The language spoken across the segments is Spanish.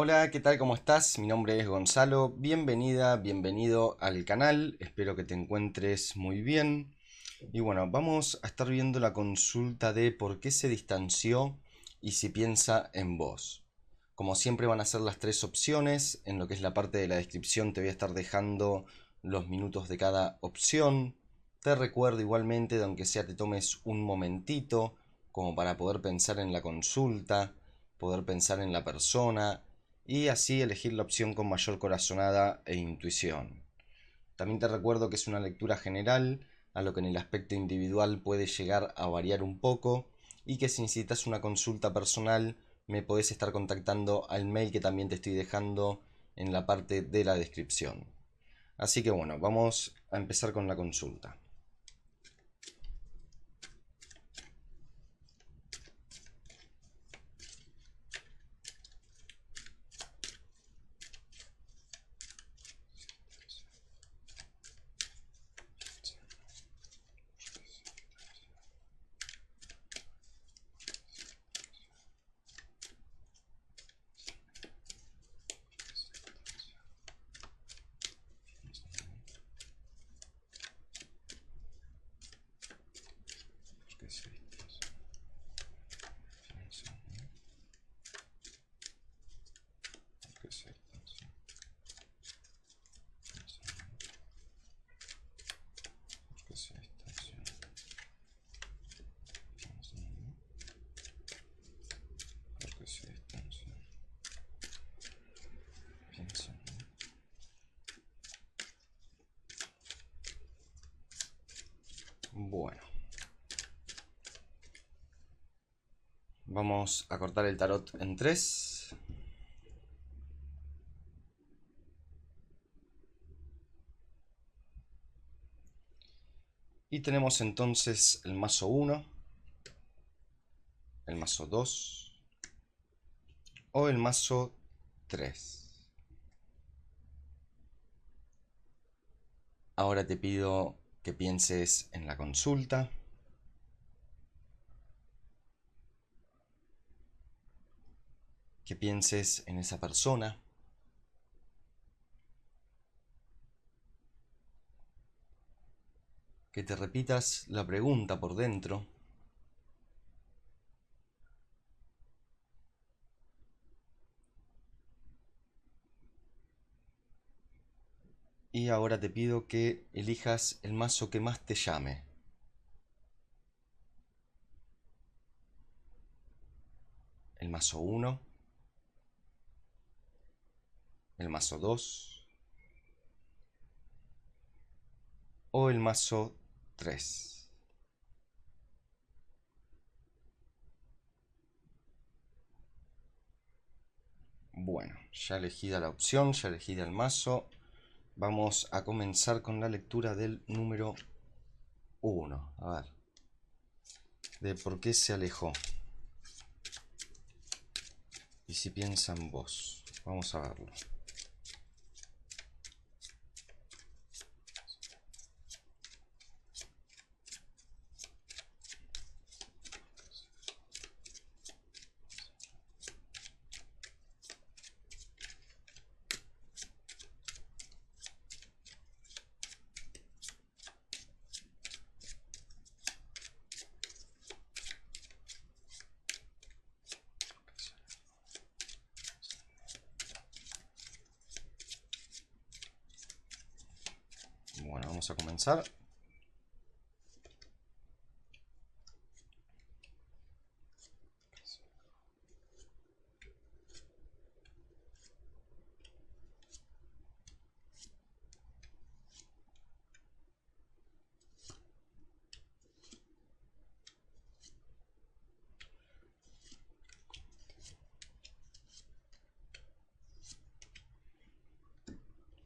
Hola, ¿qué tal? ¿Cómo estás? Mi nombre es Gonzalo. Bienvenida, bienvenido al canal. Espero que te encuentres muy bien. Y bueno, vamos a estar viendo la consulta de por qué se distanció y si piensa en vos. Como siempre van a ser las tres opciones. En lo que es la parte de la descripción te voy a estar dejando los minutos de cada opción. Te recuerdo igualmente de aunque sea te tomes un momentito como para poder pensar en la consulta, poder pensar en la persona y así elegir la opción con mayor corazonada e intuición. También te recuerdo que es una lectura general, a lo que en el aspecto individual puede llegar a variar un poco y que si necesitas una consulta personal me podés estar contactando al mail que también te estoy dejando en la parte de la descripción. Así que bueno, vamos a empezar con la consulta. Bueno, vamos a cortar el tarot en tres. Y tenemos entonces el mazo 1, el mazo 2 o el mazo 3. Ahora te pido que pienses en la consulta, que pienses en esa persona, que te repitas la pregunta por dentro. Y ahora te pido que elijas el mazo que más te llame. El mazo 1, el mazo 2 o el mazo 3. Bueno, ya elegida la opción, ya elegida el mazo. Vamos a comenzar con la lectura del número 1. A ver, de por qué se alejó. Y si piensa en vos. Vamos a verlo. Bueno, vamos a comenzar.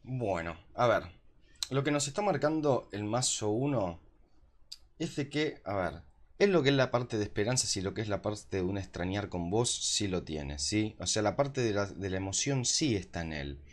Bueno, a ver. Lo que nos está marcando el mazo 1 es de que, a ver, es lo que es la parte de esperanza, si lo que es la parte de un extrañar con vos, sí lo tiene, ¿sí? O sea, la parte de la emoción sí está en él.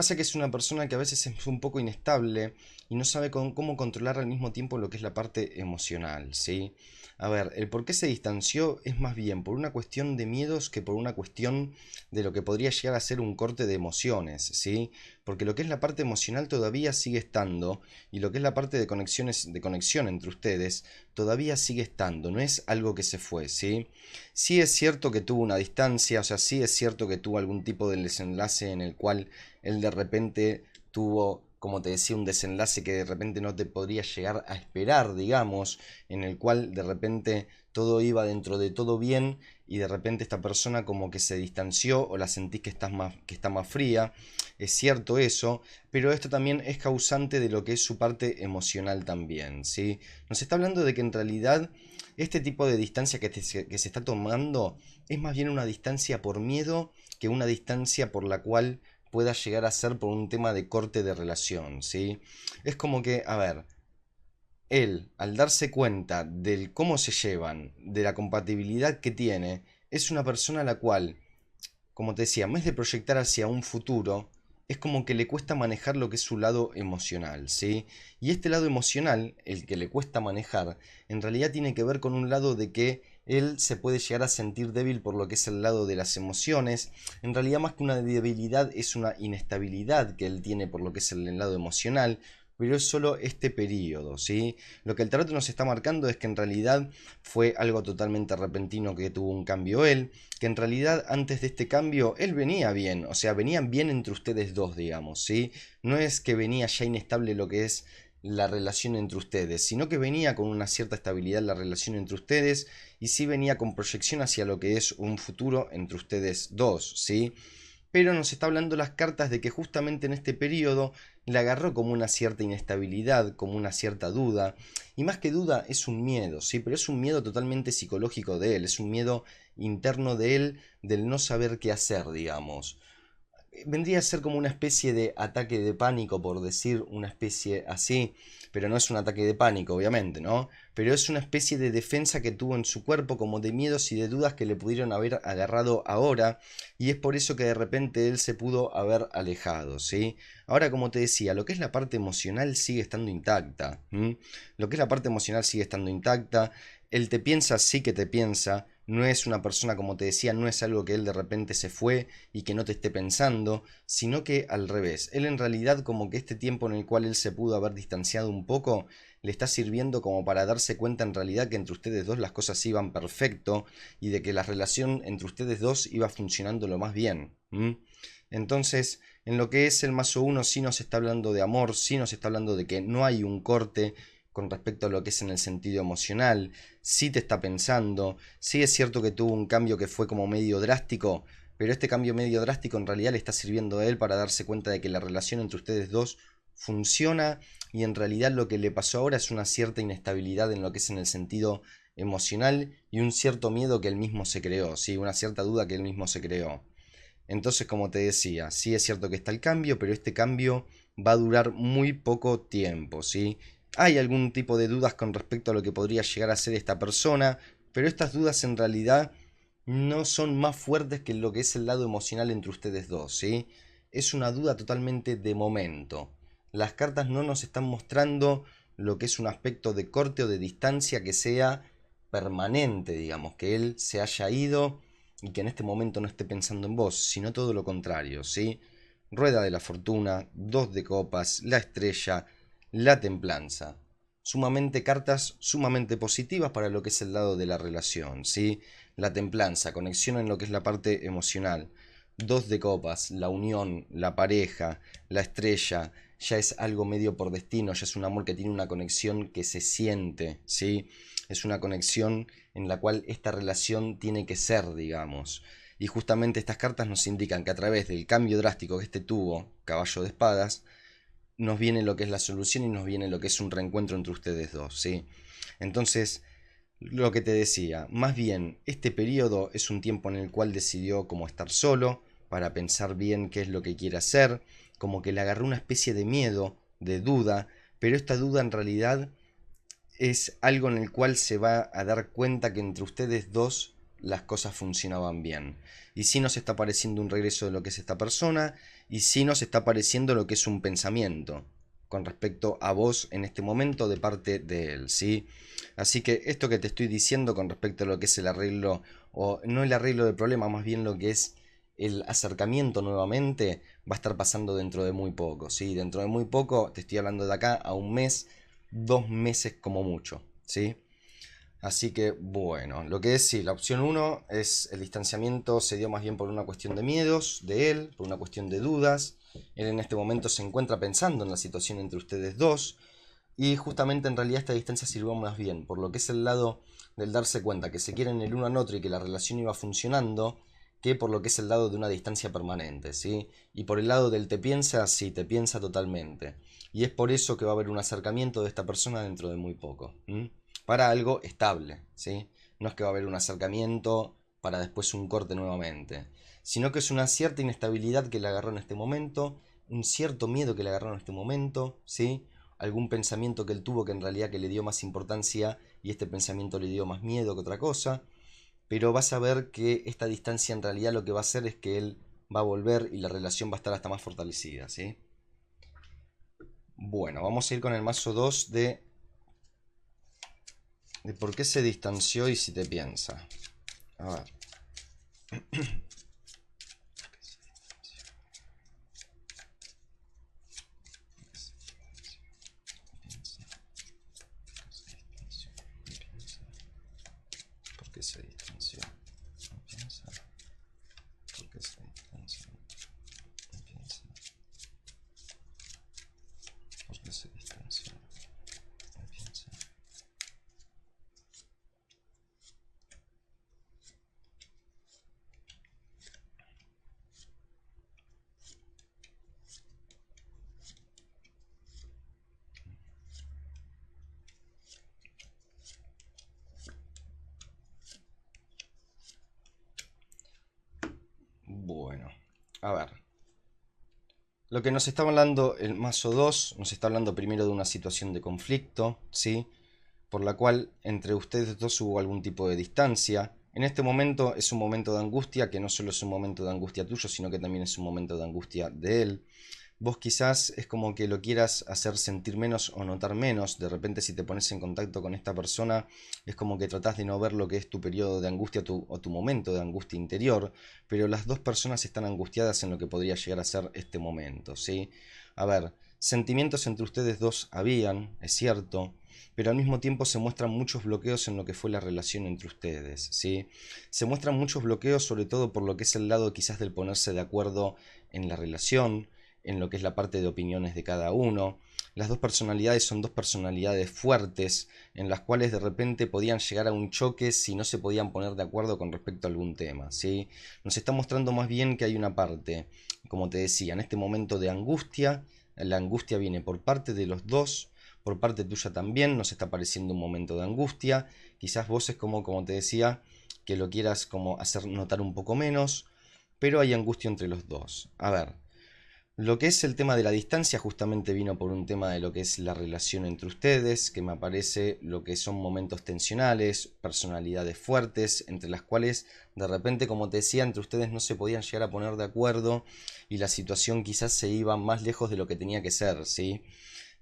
Pasa que es una persona que a veces es un poco inestable y no sabe cómo controlar al mismo tiempo lo que es la parte emocional, ¿sí? A ver, el por qué se distanció es más bien por una cuestión de miedos que por una cuestión de lo que podría llegar a ser un corte de emociones, ¿sí? Porque lo que es la parte emocional todavía sigue estando y lo que es la parte de conexiones, de conexión entre ustedes todavía sigue estando, no es algo que se fue, ¿sí? Sí es cierto que tuvo una distancia, o sea, sí es cierto que tuvo algún tipo de desenlace en el cual él de repente tuvo, como te decía, un desenlace que de repente no te podría llegar a esperar, digamos, en el cual de repente todo iba dentro de todo bien y de repente esta persona como que se distanció o la sentís que está más fría. Es cierto eso, pero esto también es causante de lo que es su parte emocional también, ¿sí? Nos está hablando de que en realidad este tipo de distancia que se está tomando es más bien una distancia por miedo que una distancia por la cual pueda llegar a ser por un tema de corte de relación, ¿sí? Es como que, a ver, él, al darse cuenta del cómo se llevan, de la compatibilidad que tiene, es una persona a la cual, como te decía, en vez de proyectar hacia un futuro, es como que le cuesta manejar lo que es su lado emocional, ¿sí? Y este lado emocional, el que le cuesta manejar, en realidad tiene que ver con un lado de que él se puede llegar a sentir débil por lo que es el lado de las emociones. En realidad más que una debilidad es una inestabilidad que él tiene por lo que es el lado emocional, pero es solo este periodo, ¿sí? Lo que el tarot nos está marcando es que en realidad fue algo totalmente repentino que tuvo un cambio él, que en realidad antes de este cambio él venía bien, o sea, venían bien entre ustedes dos, digamos, ¿sí? No es que venía ya inestable lo que es la relación entre ustedes, sino que venía con una cierta estabilidad la relación entre ustedes y sí venía con proyección hacia lo que es un futuro entre ustedes dos, ¿sí? Pero nos está hablando las cartas de que justamente en este periodo le agarró como una cierta inestabilidad, como una cierta duda, y más que duda es un miedo, ¿sí? Pero es un miedo totalmente psicológico de él, es un miedo interno de él del no saber qué hacer, digamos. Vendría a ser como una especie de ataque de pánico, por decir una especie así, pero no es un ataque de pánico, obviamente, ¿no? Pero es una especie de defensa que tuvo en su cuerpo, como de miedos y de dudas que le pudieron haber agarrado ahora, y es por eso que de repente él se pudo haber alejado, ¿sí? Ahora, como te decía, lo que es la parte emocional sigue estando intacta, ¿m? Lo que es la parte emocional sigue estando intacta, él te piensa, sí que te piensa, no es una persona, como te decía, no es algo que él de repente se fue y que no te esté pensando, sino que al revés. Él en realidad como que este tiempo en el cual él se pudo haber distanciado un poco, le está sirviendo como para darse cuenta en realidad que entre ustedes dos las cosas iban perfecto y de que la relación entre ustedes dos iba funcionando lo más bien. ¿M? Entonces, en lo que es el mazo uno sí nos está hablando de amor, sí nos está hablando de que no hay un corte con respecto a lo que es en el sentido emocional, sí te está pensando, sí es cierto que tuvo un cambio que fue como medio drástico, pero este cambio medio drástico en realidad le está sirviendo a él para darse cuenta de que la relación entre ustedes dos funciona y en realidad lo que le pasó ahora es una cierta inestabilidad en lo que es en el sentido emocional y un cierto miedo que él mismo se creó, ¿sí? Una cierta duda que él mismo se creó. Entonces, como te decía, sí es cierto que está el cambio, pero este cambio va a durar muy poco tiempo, ¿sí? Hay algún tipo de dudas con respecto a lo que podría llegar a ser esta persona, pero estas dudas en realidad no son más fuertes que lo que es el lado emocional entre ustedes dos, ¿sí? Es una duda totalmente de momento. Las cartas no nos están mostrando lo que es un aspecto de corte o de distancia que sea permanente, digamos, que él se haya ido y que en este momento no esté pensando en vos, sino todo lo contrario, ¿sí? Rueda de la fortuna, dos de copas, la estrella, la templanza. Sumamente cartas sumamente positivas para lo que es el lado de la relación, ¿sí? La templanza, conexión en lo que es la parte emocional. Dos de copas, la unión, la pareja, la estrella, ya es algo medio por destino, ya es un amor que tiene una conexión que se siente, ¿sí? Es una conexión en la cual esta relación tiene que ser, digamos. Y justamente estas cartas nos indican que a través del cambio drástico que este tuvo, caballo de espadas, nos viene lo que es la solución y nos viene lo que es un reencuentro entre ustedes dos, ¿sí? Entonces, lo que te decía, más bien, este periodo es un tiempo en el cual decidió como estar solo, para pensar bien qué es lo que quiere hacer, como que le agarró una especie de miedo, de duda, pero esta duda en realidad es algo en el cual se va a dar cuenta que entre ustedes dos las cosas funcionaban bien. Y sí nos está pareciendo un regreso de lo que es esta persona, y sí nos está apareciendo lo que es un pensamiento con respecto a vos en este momento de parte de él, ¿sí? Así que esto que te estoy diciendo con respecto a lo que es el arreglo, o no el arreglo del problema, más bien lo que es el acercamiento nuevamente, va a estar pasando dentro de muy poco, ¿sí? Dentro de muy poco, te estoy hablando de acá a un mes, 2 meses como mucho, ¿sí? Así que bueno, lo que es sí, la opción uno es el distanciamiento se dio más bien por una cuestión de miedos de él, por una cuestión de dudas. Él en este momento se encuentra pensando en la situación entre ustedes dos y justamente en realidad esta distancia sirvió más bien por lo que es el lado del darse cuenta que se quieren el uno al otro y que la relación iba funcionando que por lo que es el lado de una distancia permanente, ¿sí? Y por el lado del te piensa, sí, te piensa totalmente. Y es por eso que va a haber un acercamiento de esta persona dentro de muy poco. Para algo estable, ¿sí? No es que va a haber un acercamiento para después un corte nuevamente, sino que es una cierta inestabilidad que le agarró en este momento, un cierto miedo que le agarró en este momento, ¿sí? Algún pensamiento que él tuvo que en realidad que le dio más importancia y este pensamiento le dio más miedo que otra cosa, pero vas a ver que esta distancia en realidad lo que va a hacer es que él va a volver y la relación va a estar hasta más fortalecida, ¿sí? Bueno, vamos a ir con el mazo 2 de por qué se distanció y si te piensa. A ver. ¿Por qué se distanció? No piensa. ¿Por qué se distanció? No piensa. ¿Por qué se distanció? No piensa. Bueno, a ver. Lo que nos está hablando el mazo 2 nos está hablando primero de una situación de conflicto, ¿sí? Por la cual entre ustedes dos hubo algún tipo de distancia. En este momento es un momento de angustia, que no solo es un momento de angustia tuyo, sino que también es un momento de angustia de él. Vos quizás es como que lo quieras hacer sentir menos o notar menos. De repente si te pones en contacto con esta persona es como que tratás de no ver lo que es tu periodo de angustia o tu momento de angustia interior. Pero las dos personas están angustiadas en lo que podría llegar a ser este momento, ¿sí? A ver, sentimientos entre ustedes dos habían, es cierto, pero al mismo tiempo se muestran muchos bloqueos en lo que fue la relación entre ustedes, ¿sí? Se muestran muchos bloqueos sobre todo por lo que es el lado quizás del ponerse de acuerdo en la relación, en lo que es la parte de opiniones de cada uno. Las dos personalidades son dos personalidades fuertes, en las cuales de repente podían llegar a un choque si no se podían poner de acuerdo con respecto a algún tema, ¿sí? Nos está mostrando más bien que hay una parte, como te decía, en este momento de angustia. La angustia viene por parte de los dos, por parte tuya también, nos está pareciendo un momento de angustia. Quizás vos es como te decía, que lo quieras como hacer notar un poco menos, pero hay angustia entre los dos. A ver, lo que es el tema de la distancia justamente vino por un tema de lo que es la relación entre ustedes, que me aparece lo que son momentos tensionales, personalidades fuertes, entre las cuales de repente, como te decía, entre ustedes no se podían llegar a poner de acuerdo y la situación quizás se iba más lejos de lo que tenía que ser, ¿sí?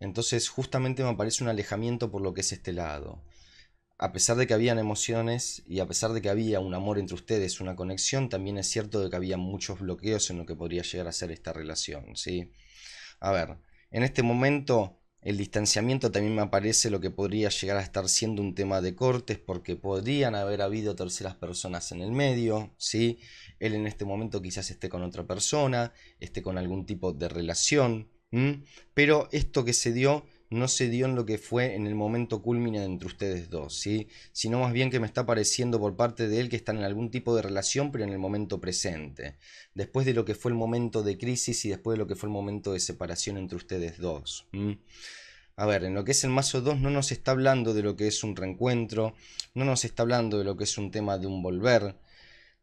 Entonces justamente me aparece un alejamiento por lo que es este lado. A pesar de que habían emociones y a pesar de que había un amor entre ustedes, una conexión, también es cierto de que había muchos bloqueos en lo que podría llegar a ser esta relación, ¿sí? A ver, en este momento el distanciamiento también me aparece lo que podría llegar a estar siendo un tema de cortes porque podrían haber habido terceras personas en el medio, ¿sí? Él en este momento quizás esté con otra persona, esté con algún tipo de relación, pero esto que se dio no se dio en lo que fue en el momento culmine entre ustedes dos, ¿sí? Sino más bien que me está pareciendo por parte de él que están en algún tipo de relación, pero en el momento presente. Después de lo que fue el momento de crisis y después de lo que fue el momento de separación entre ustedes dos. A ver, en lo que es el mazo 2 no nos está hablando de lo que es un reencuentro, no nos está hablando de lo que es un tema de un volver.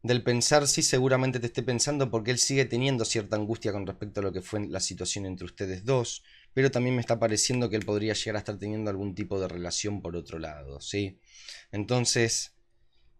Del pensar, sí, seguramente te esté pensando porque él sigue teniendo cierta angustia con respecto a lo que fue la situación entre ustedes dos, pero también me está pareciendo que él podría llegar a estar teniendo algún tipo de relación por otro lado, ¿sí? Entonces,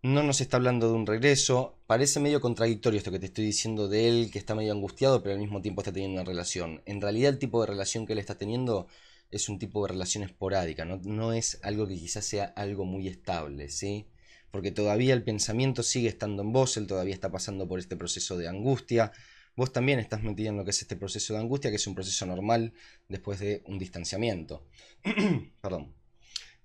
No nos está hablando de un regreso. Parece medio contradictorio esto que te estoy diciendo de él, que está medio angustiado, pero al mismo tiempo está teniendo una relación. En realidad el tipo de relación que él está teniendo es un tipo de relación esporádica, no es algo que quizás sea algo muy estable, ¿sí? Porque todavía el pensamiento sigue estando en vos, él todavía está pasando por este proceso de angustia. Vos también estás metido en lo que es este proceso de angustia, que es un proceso normal después de un distanciamiento. Perdón.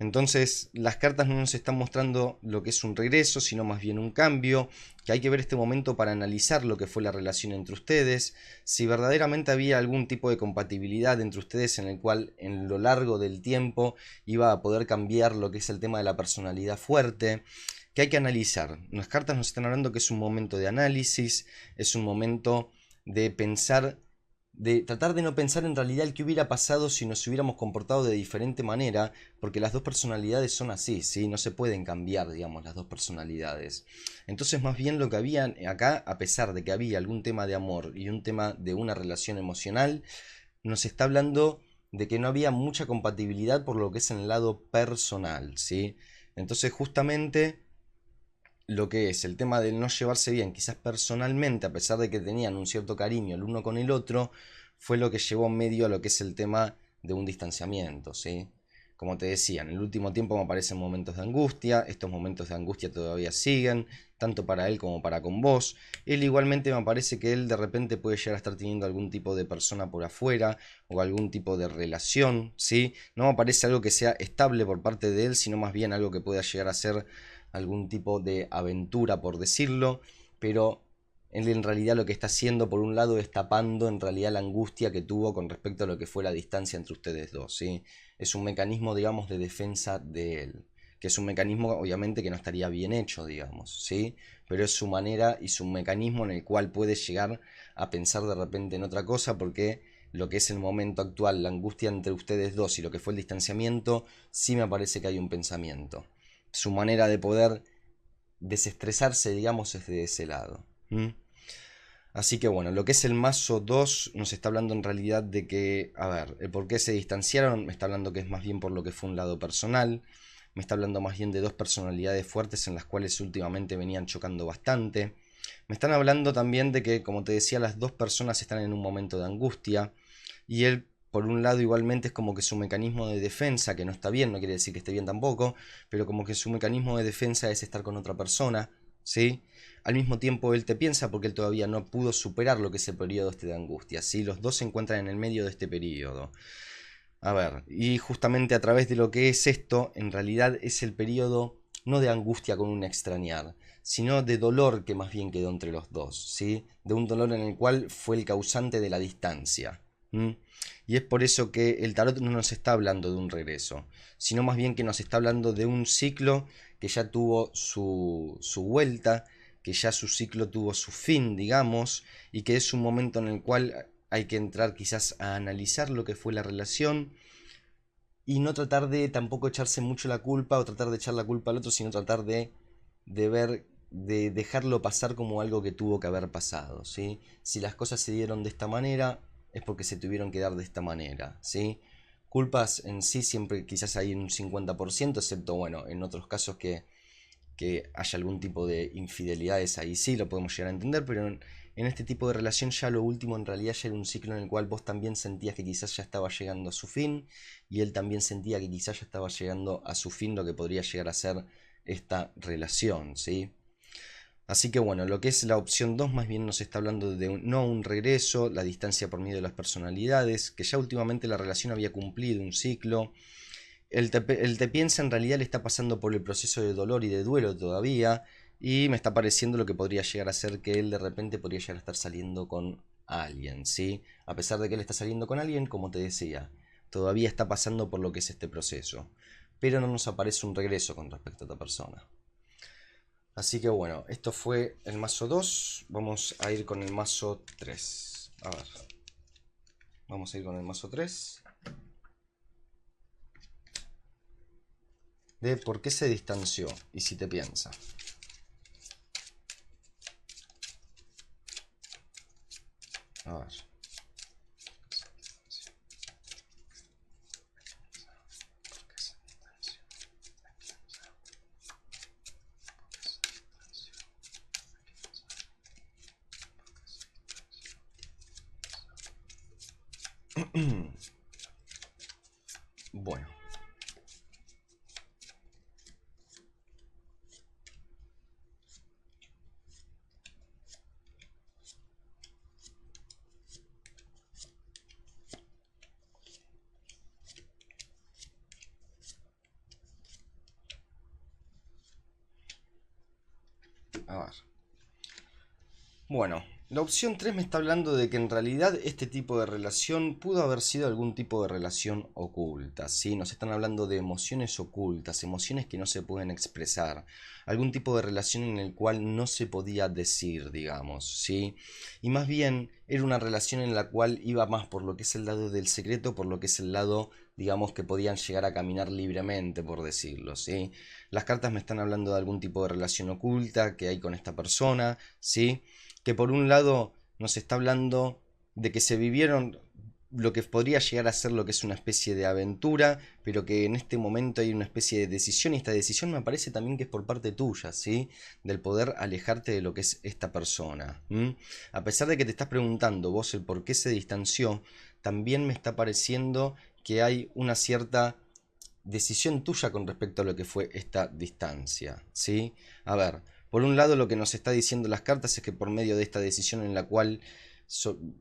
Entonces, las cartas no nos están mostrando lo que es un regreso, sino más bien un cambio, que hay que ver este momento para analizar lo que fue la relación entre ustedes, si verdaderamente había algún tipo de compatibilidad entre ustedes en el cual en lo largo del tiempo iba a poder cambiar lo que es el tema de la personalidad fuerte, que hay que analizar. Las cartas nos están hablando que es un momento de análisis, es un momento de pensar, de tratar de no pensar en realidad el que hubiera pasado si nos hubiéramos comportado de diferente manera, porque las dos personalidades son así, ¿sí? No se pueden cambiar, digamos, las dos personalidades. Entonces, más bien lo que había acá, a pesar de que había algún tema de amor y un tema de una relación emocional, nos está hablando de que no había mucha compatibilidad por lo que es en el lado personal, ¿sí? Entonces, justamente lo que es el tema de no llevarse bien, quizás personalmente, a pesar de que tenían un cierto cariño el uno con el otro, fue lo que llevó medio a lo que es el tema de un distanciamiento, ¿sí? Como te decía, en el último tiempo me aparecen momentos de angustia, estos momentos de angustia todavía siguen, tanto para él como para con vos. Él igualmente me parece que él de repente puede llegar a estar teniendo algún tipo de persona por afuera o algún tipo de relación, ¿sí? No me parece algo que sea estable por parte de él, sino más bien algo que pueda llegar a ser algún tipo de aventura, por decirlo, pero él en realidad lo que está haciendo, por un lado, es tapando en realidad la angustia que tuvo con respecto a lo que fue la distancia entre ustedes dos, ¿sí? Es un mecanismo, digamos, de defensa de él, que es un mecanismo, obviamente, que no estaría bien hecho, digamos, ¿sí? Pero es su manera y su mecanismo en el cual puede llegar a pensar de repente en otra cosa, porque lo que es el momento actual, la angustia entre ustedes dos y lo que fue el distanciamiento, sí me parece que hay un pensamiento. Su manera de poder desestresarse, digamos, es de ese lado. ¿Mm? Así que bueno, lo que es el mazo 2 nos está hablando en realidad de que, a ver, el por qué se distanciaron, me está hablando que es más bien por lo que fue un lado personal, me está hablando más bien de dos personalidades fuertes en las cuales últimamente venían chocando bastante. Me están hablando también de que, como te decía, las dos personas están en un momento de angustia y él, por un lado, igualmente es como que su mecanismo de defensa, que no está bien, no quiere decir que esté bien tampoco, pero como que su mecanismo de defensa es estar con otra persona, ¿sí? Al mismo tiempo él te piensa porque él todavía no pudo superar lo que es el periodo este de angustia, ¿sí? Los dos se encuentran en el medio de este periodo. A ver, y justamente a través de lo que es esto, en realidad es el periodo no de angustia con un extrañar, sino de dolor que más bien quedó entre los dos, ¿sí? De un dolor en el cual fue el causante de la distancia. ¿Mm? Y es por eso que el tarot no nos está hablando de un regreso, sino más bien que nos está hablando de un ciclo que ya tuvo su vuelta, que ya su ciclo tuvo su fin, digamos, y que es un momento en el cual hay que entrar quizás a analizar lo que fue la relación y no tratar de tampoco echarse mucho la culpa o tratar de echar la culpa al otro, sino tratar de ver, de dejarlo pasar como algo que tuvo que haber pasado, ¿sí? Si las cosas se dieron de esta manera, es porque se tuvieron que dar de esta manera, ¿sí? Culpas en sí siempre quizás hay un 50%, excepto, bueno, en otros casos que haya algún tipo de infidelidades, ahí sí lo podemos llegar a entender, pero en este tipo de relación ya lo último en realidad ya era un ciclo en el cual vos también sentías que quizás ya estaba llegando a su fin y él también sentía que quizás ya estaba llegando a su fin lo que podría llegar a ser esta relación, ¿sí? Así que bueno, lo que es la opción 2 más bien nos está hablando de no un regreso, la distancia por medio de las personalidades, que ya últimamente la relación había cumplido un ciclo. El te piensa en realidad le está pasando por el proceso de dolor y de duelo todavía. Y me está pareciendo lo que podría llegar a ser que él de repente podría llegar a estar saliendo con alguien, ¿sí? A pesar de que él está saliendo con alguien, como te decía, todavía está pasando por lo que es este proceso. Pero no nos aparece un regreso con respecto a esta persona. Así que bueno, esto fue el mazo 2. Vamos a ir con el mazo 3. A ver. Vamos a ir con el mazo 3. De por qué se distanció y si te piensa. A ver. Bueno. A ver. Bueno, la opción 3 me está hablando de que en realidad este tipo de relación pudo haber sido algún tipo de relación oculta, ¿sí? Nos están hablando de emociones ocultas, emociones que no se pueden expresar, algún tipo de relación en el cual no se podía decir, digamos, ¿sí? Y más bien era una relación en la cual iba más por lo que es el lado del secreto, por lo que es el lado, digamos, que podían llegar a caminar libremente, por decirlo, ¿sí? Las cartas me están hablando de algún tipo de relación oculta que hay con esta persona, ¿sí? Que por un lado nos está hablando de que se vivieron lo que podría llegar a ser lo que es una especie de aventura, pero que en este momento hay una especie de decisión, y esta decisión me parece también que es por parte tuya, ¿sí? Del poder alejarte de lo que es esta persona. A pesar de que te estás preguntando vos el por qué se distanció, también me está pareciendo que hay una cierta decisión tuya con respecto a lo que fue esta distancia, ¿sí? A ver, por un lado lo que nos está diciendo las cartas es que por medio de esta decisión en la cual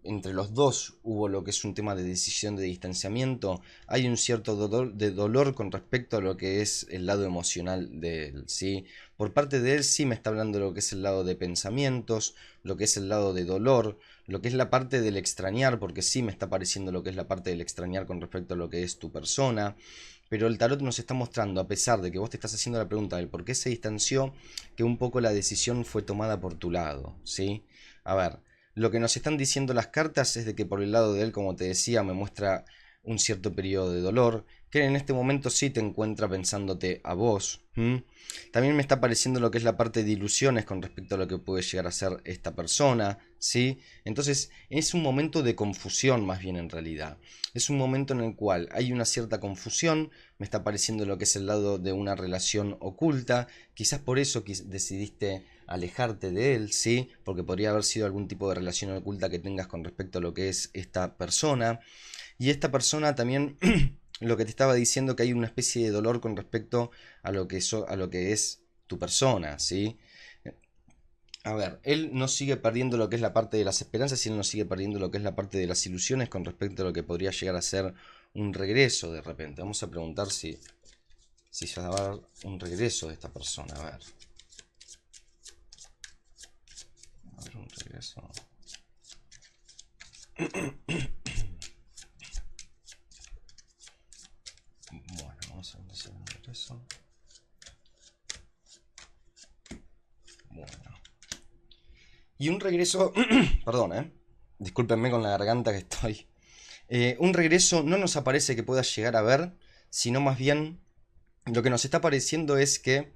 entre los dos hubo lo que es un tema de decisión de distanciamiento, hay un cierto dolor con respecto a lo que es el lado emocional de él, ¿sí? Por parte de él sí me está hablando de lo que es el lado de pensamientos, lo que es el lado de dolor, lo que es la parte del extrañar, porque sí me está pareciendo lo que es la parte del extrañar con respecto a lo que es tu persona. Pero el tarot nos está mostrando, a pesar de que vos te estás haciendo la pregunta del por qué se distanció, que un poco la decisión fue tomada por tu lado, ¿sí? A ver, lo que nos están diciendo las cartas es de que por el lado de él, como te decía, me muestra un cierto periodo de dolor, que en este momento sí te encuentra pensándote a vos. También me está apareciendo lo que es la parte de ilusiones con respecto a lo que puede llegar a ser esta persona, ¿sí? Entonces es un momento de confusión más bien en realidad. Es un momento en el cual hay una cierta confusión, me está apareciendo lo que es el lado de una relación oculta, quizás por eso decidiste alejarte de él, ¿sí? Porque podría haber sido algún tipo de relación oculta que tengas con respecto a lo que es esta persona. Y esta persona también lo que te estaba diciendo que hay una especie de dolor con respecto a lo que, a lo que es tu persona, ¿sí? A ver, él no sigue perdiendo lo que es la parte de las esperanzas y él no sigue perdiendo lo que es la parte de las ilusiones con respecto a lo que podría llegar a ser un regreso de repente. Vamos a preguntar si se va a dar un regreso de esta persona. A ver, un regreso. Bueno, vamos a ver si hay un regreso. Bueno. Y un regreso, perdón, discúlpenme con la garganta que estoy. Un regreso no nos aparece que pueda llegar a ver, sino más bien lo que nos está pareciendo es que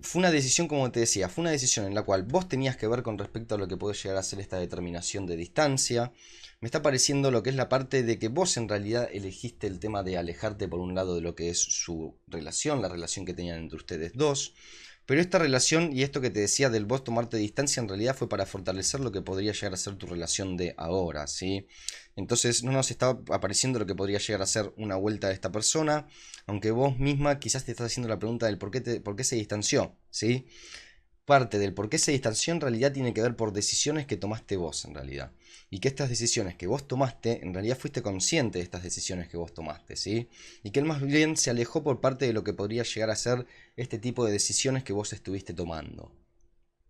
fue una decisión, como te decía, fue una decisión en la cual vos tenías que ver con respecto a lo que puede llegar a ser esta determinación de distancia. Me está pareciendo lo que es la parte de que vos en realidad elegiste el tema de alejarte por un lado de lo que es su relación, la relación que tenían entre ustedes dos. Pero esta relación y esto que te decía del vos tomarte distancia en realidad fue para fortalecer lo que podría llegar a ser tu relación de ahora, ¿sí? Entonces no nos está apareciendo lo que podría llegar a ser una vuelta de esta persona, aunque vos misma quizás te estás haciendo la pregunta del por qué se distanció, ¿sí? Parte del por qué se distanció en realidad tiene que ver por decisiones que tomaste vos en realidad. Y que estas decisiones que vos tomaste, en realidad fuiste consciente de estas decisiones que vos tomaste, ¿sí? Y que él más bien se alejó por parte de lo que podría llegar a ser este tipo de decisiones que vos estuviste tomando.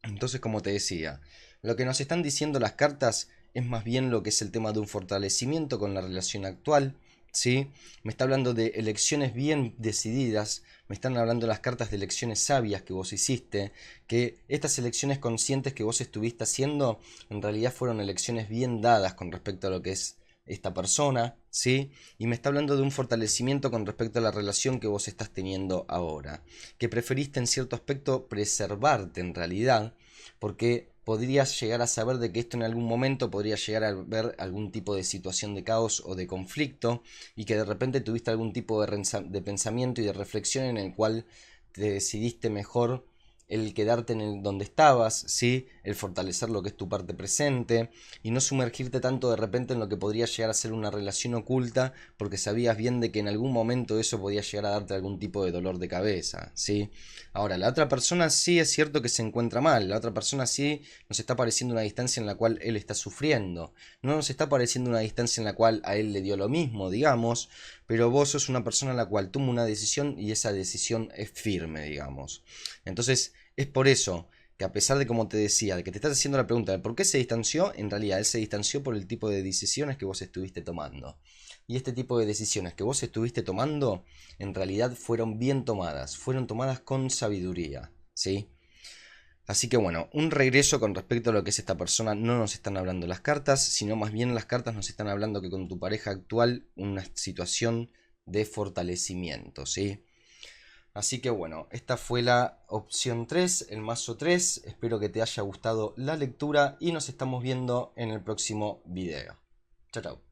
Entonces, como te decía, lo que nos están diciendo las cartas es más bien lo que es el tema de un fortalecimiento con la relación actual, ¿sí? Me está hablando de elecciones bien decididas, me están hablando las cartas de elecciones sabias que vos hiciste, que estas elecciones conscientes que vos estuviste haciendo en realidad fueron elecciones bien dadas con respecto a lo que es esta persona, ¿sí? Y me está hablando de un fortalecimiento con respecto a la relación que vos estás teniendo ahora, que preferiste en cierto aspecto preservarte en realidad, porque podrías llegar a saber de que esto en algún momento podría llegar a ver algún tipo de situación de caos o de conflicto y que de repente tuviste algún tipo de pensamiento y de reflexión en el cual te decidiste mejor el quedarte en donde estabas, ¿sí? el fortalecer lo que es tu parte presente y no sumergirte tanto de repente en lo que podría llegar a ser una relación oculta, porque sabías bien de que en algún momento eso podía llegar a darte algún tipo de dolor de cabeza, ¿sí? Ahora, la otra persona sí es cierto que se encuentra mal, la otra persona sí nos está pareciendo una distancia en la cual él está sufriendo, no nos está pareciendo una distancia en la cual a él le dio lo mismo, digamos, pero vos sos una persona en la cual toma una decisión y esa decisión es firme, digamos. Entonces, es por eso que a pesar de, como te decía, de que te estás haciendo la pregunta de por qué se distanció, en realidad él se distanció por el tipo de decisiones que vos estuviste tomando. Y este tipo de decisiones que vos estuviste tomando, en realidad fueron bien tomadas, fueron tomadas con sabiduría, ¿sí? Así que bueno, un regreso con respecto a lo que es esta persona. No nos están hablando las cartas, sino más bien las cartas nos están hablando que con tu pareja actual una situación de fortalecimiento, ¿sí? Así que bueno, esta fue la opción 3, el mazo 3. Espero que te haya gustado la lectura y nos estamos viendo en el próximo video. Chao, chao.